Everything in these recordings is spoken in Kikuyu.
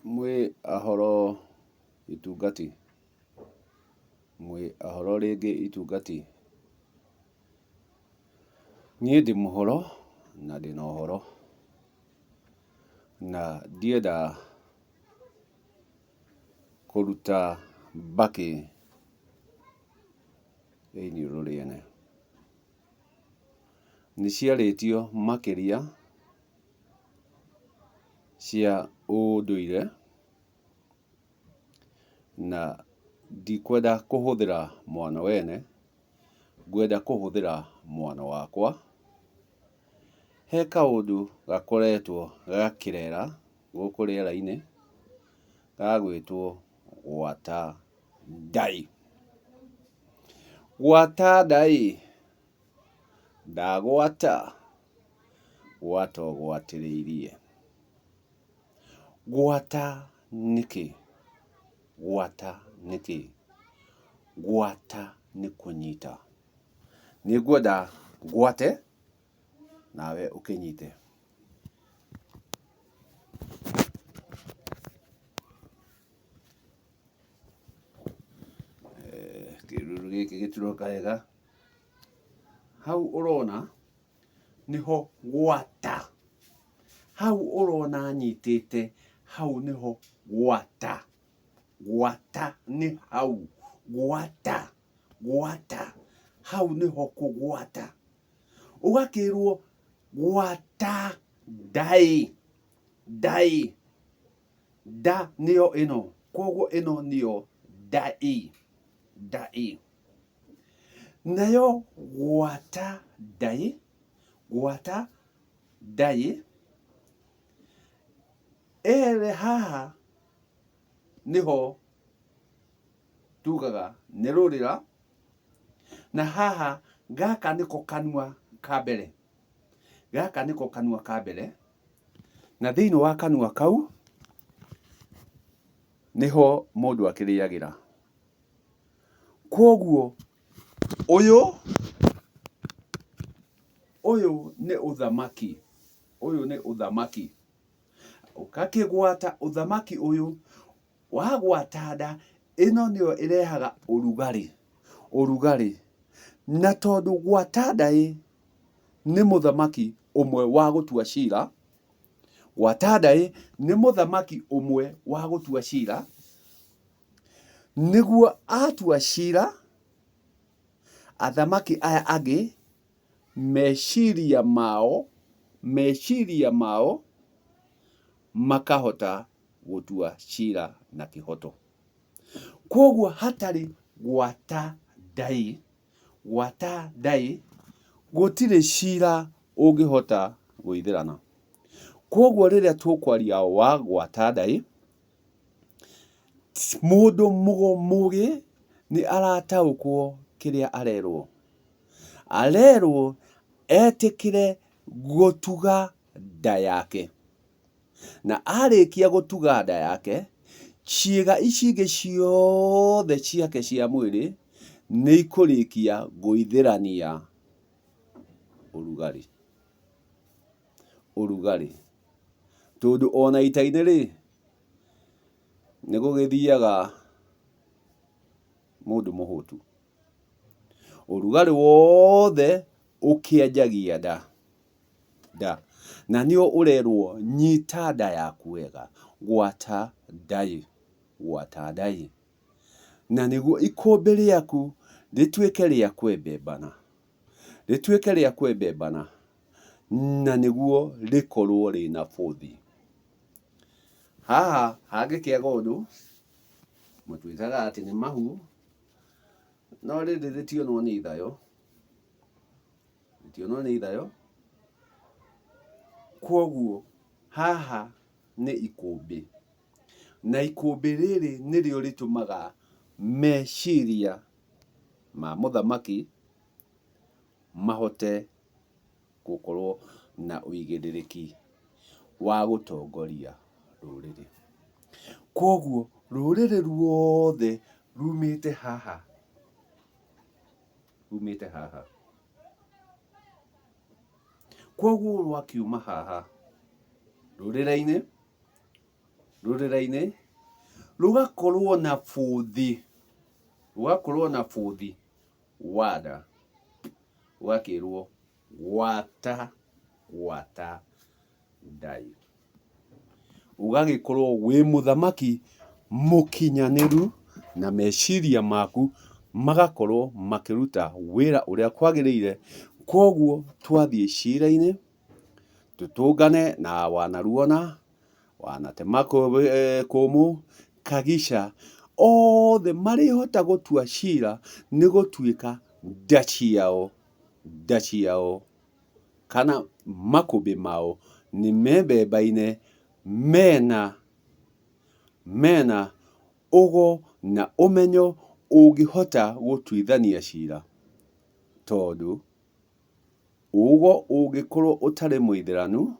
Mwĩ ahoro itungati, mwĩ ahoro rĩngĩ itungati. Niĩ ndĩ mũhoro na ndĩ na ũhoro, na ndienda kũruta mbakĩ iniũrũ rĩene. Nĩ ciarĩtio makĩria cia ũndũire na ndikwenda kũhũthĩra mwana wene, ngwenda kũhũthĩra mwana wakwa. He kaũndũ gakoretwo gakĩrera gũkũ rĩera-inĩ ga gwĩtwo gwata Nda-ĩ. Gwata Nda-ĩ, ndagwata, gwata ũgwatĩrĩirie. Gwata nĩkĩ? Gwata nĩkĩ? Gwata nĩ kũnyita. Nĩ ngwenda ngwate nawe ũkĩnyite. Kĩruru gĩkĩ gĩturoka wega. Hau ũrona nĩho gwata. Hau ũrona nyitĩte, hau nĩho gwata. Gwata nĩ hau. Gwata, gwata. Hau nĩho kũgwata. Ũgakĩrwo gwata Nda-ĩ. Nda-ĩ. Nda nĩyo ĩno. Koguo ĩno nĩyo Nda-ĩ. Nda-ĩ. Nayo gwata Nda-ĩ, gwata Nda-ĩ, haha nĩho tugaga nĩ rũrĩra, na haha gaka nĩko kanua ka mbere. Gaka nĩko kanua ka mbere, na thĩinĩ wa kanua kau nĩho mũndũ akĩrĩagĩra. Koguo ũyũ nĩ ũthamaki. Ũyũ nĩ ũthamaki. Ũgakĩgwata ũthamaki ũyũ, wagwata nda, ĩno nĩyo ĩrehaga ũrugarĩ. Ũrugarĩ. Na tondũ gwata Nda-ĩ nĩ mũthamaki ũmwe wa gũtua cira, gwata Nda-ĩ nĩ mũthamaki ũmwe wa gũtua cira, nĩguo atua cira, athamaki aya angĩ meciria mao makahota gũtua cira na kĩhoto. Koguo hatarĩ gwata Nda-ĩ, gwata Nda-ĩ, gũtirĩ cira ũngĩhota gũithĩrana. Koguo rĩrĩa tũkwaria wa gwata Nda-ĩ, mũndũ mũgĩ nĩ arataũkwo kĩrĩa arerwo. Arerwo etĩkĩre gũtuga nda yake. Na arĩkia gũtuga nda yake, ciĩga ici ingĩ ciothe ciake cia mwĩrĩ nĩ ikũrĩkia gũithĩrania ũrugarĩ. Ũrugarĩ. Tondũ ona ita-inĩ rĩ, nĩ gũgĩthiaga mũndũ mũhũtu. Ũrugarĩ wothe ũkĩanjagia nda. Nda. Na nĩo ũrerwo nyita nda yaku wega. Gwata Nda-ĩ. Gwata Nda-ĩ. Na nĩguo ikũmbĩ rĩaku rĩtuĩke rĩa kwembembana. Rĩtuĩke rĩa kwembembana. Na nĩguo rĩkorwo rĩna bũthi. Haha hangĩkĩaga ũndũ, mũtwĩtaga atĩ nĩ mahu, no rĩrĩ rĩtionwo nĩ ithayo. Rĩtionwo nĩ ithayo. Koguo haha nĩ ikũmbĩ. Na ikũmbĩ rĩrĩ nĩrĩo rĩtũmaga meciria ma mũthamaki mahote gũkorwo na ũigĩrĩrĩki wa gũtongoria rũrĩrĩ. Koguo rũrĩrĩ ruothe rumĩte haha. Rumĩte haha. Koguo rwakiuma haha rũrĩrĩ-inĩ, rũrĩra-inĩ rũgakorwo na bũthi, wa nda, ũgakĩrwo gwata Nda-ĩ. Ũgagĩkorwo wĩ mũthamaki mũkinyanĩru na meciria maku magakorwo makĩruta wĩra ũrĩa kwagĩrĩire. Koguo twathiĩ cira-inĩ tũtũngane na wanaruona, wanatema kũmũ, kagica, othe marĩhota gũtua cira nĩ gũtuĩka nda ciao kana makũmbĩ mao nĩ membembaine mena ũgo na ũmenyo ũngĩhota gũtuithania cira. Tondũ ũgo ũngĩkorwo ũtarĩ mũithĩranu,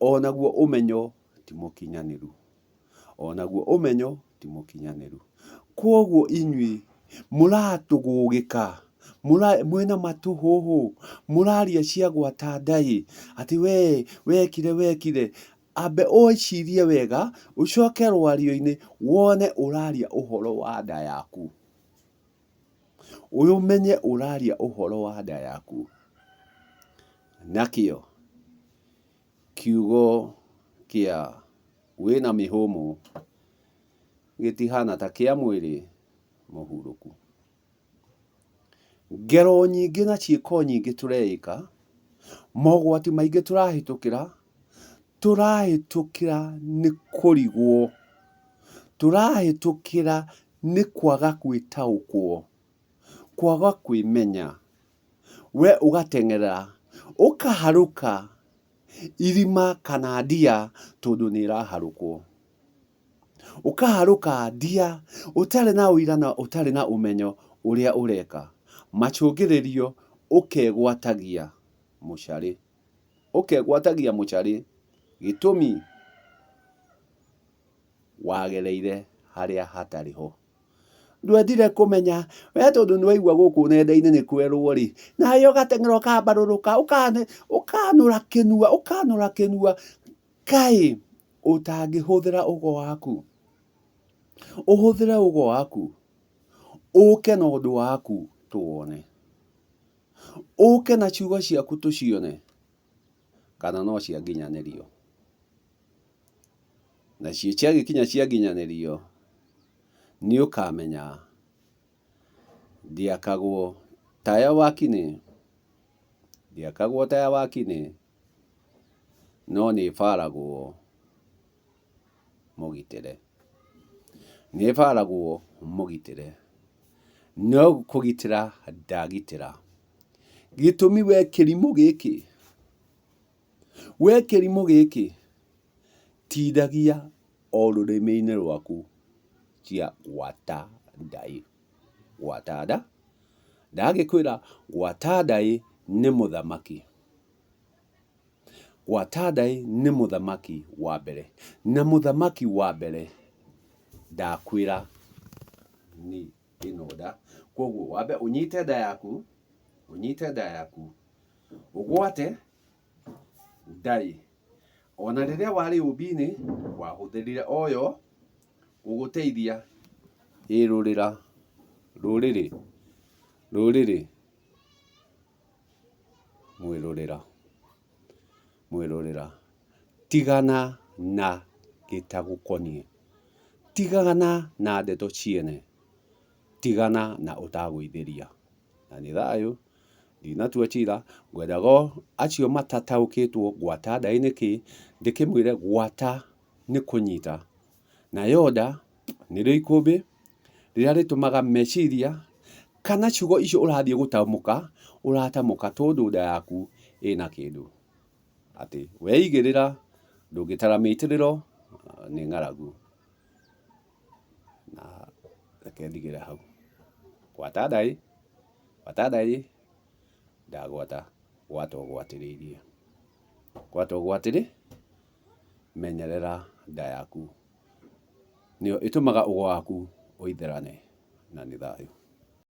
onaguo ũmenyo ti mũkinyanĩru. Koguo inyuĩ mũratũgũgĩka, mwĩna matũhũhũ, mũraria cia gwata Nda-ĩ, atĩ wekire. Ambe ũcirie wega, ũcoke rwario-inĩ wone ũraria ũhoro wa nda yaku. Ũmenye ũraria ũhoro wa nda yaku. Nakĩo kiugo kĩa wĩna mĩhũmũ gĩtihana ta kĩa mwĩrĩ mũhurũku. Ngero nyingĩ na ciĩko nyingĩ tũreĩka, mogwati maingĩ tũrahĩtũkĩra nĩ kũrigwo, tũrahĩtũkĩra nĩ kwaga gwĩtaũkwo, kwaga kwĩmenya. We ũgateng'era ũkaharũka irima kana ndia tondũ nĩ ĩraharũkwo. Ũkaharũka ndia ũtarĩ na ũira na ũtarĩ na ũmenyo ũrĩa ũreka. Macũngĩrĩrio ũkegwatagia mũcarĩ. Gĩtũmi wagereire harĩa hatarĩ ho. Ndwendire kũmenya, we tondũ nĩwaigua gũkũ nenda-inĩ nĩ kwerwo-rĩ, nawe ũgateng'era ũkambarũrũka ũkanũra kĩnua. Kaĩ ũtangĩhũthĩra ũgo waku? Ũhũthĩre ũgo waku, ũke na ũndũ waku tũwone, ũke na ciugo ciaku tũcione kana no cianginyanĩrio. Nacio ciagĩkinya cianginyanĩrio nĩ ũkamenya ndiakagwo taya wakinĩ, no nĩ baragwo mũgitĩre. No kũgitĩra ndagitĩra. Gĩtũmi we kĩrimũ gĩkĩ tindagia o rũrĩmĩ-inĩ rwaku cia gwata Nda-ĩ. Gwata nda, ndagĩkwĩra gwata Nda-ĩ nĩ mũthamaki. Gwata Nda-ĩ nĩ mũthamaki wa mbere, na mũthamaki wa mbere ndakwĩra nĩ ĩno nda. Koguo wambe ũnyite nda yaku, ũgwate Nda-ĩ. Ona rĩrĩa warĩ ũmbi-inĩ wahũthĩrire oyo gũgũteithia. Rũrĩra, rũrĩrĩ, mwĩrũrĩra. Tigana na gĩtagũkoniĩ, tigana na ndeto ciene, tigana na ũtagũithĩria. Na nĩ thayũ, ndinatua cira, ngwendaga acio matataũkĩtwo gwata Nda-ĩ nĩkĩ, ndĩkĩmwĩre gwata nĩ kũnyita. Nayo nda nĩrĩo ikũmbĩ rĩrĩa rĩtũmaga meciria kana ciugo icio ũrathiĩ ũratamũka tondũ nda yaku ĩna kĩndũ. Atĩ weigĩrĩra ndũngĩtara mĩitĩrĩro nĩ ng'aragu. Na reke ndigĩre hau. Gwata Nda-ĩ, ndagwata, gwata ũgwatĩrĩ, menyerera nda yaku. Nĩyo ĩtũmaga ũgo waku ũithĩrane. Na nĩ thayũ.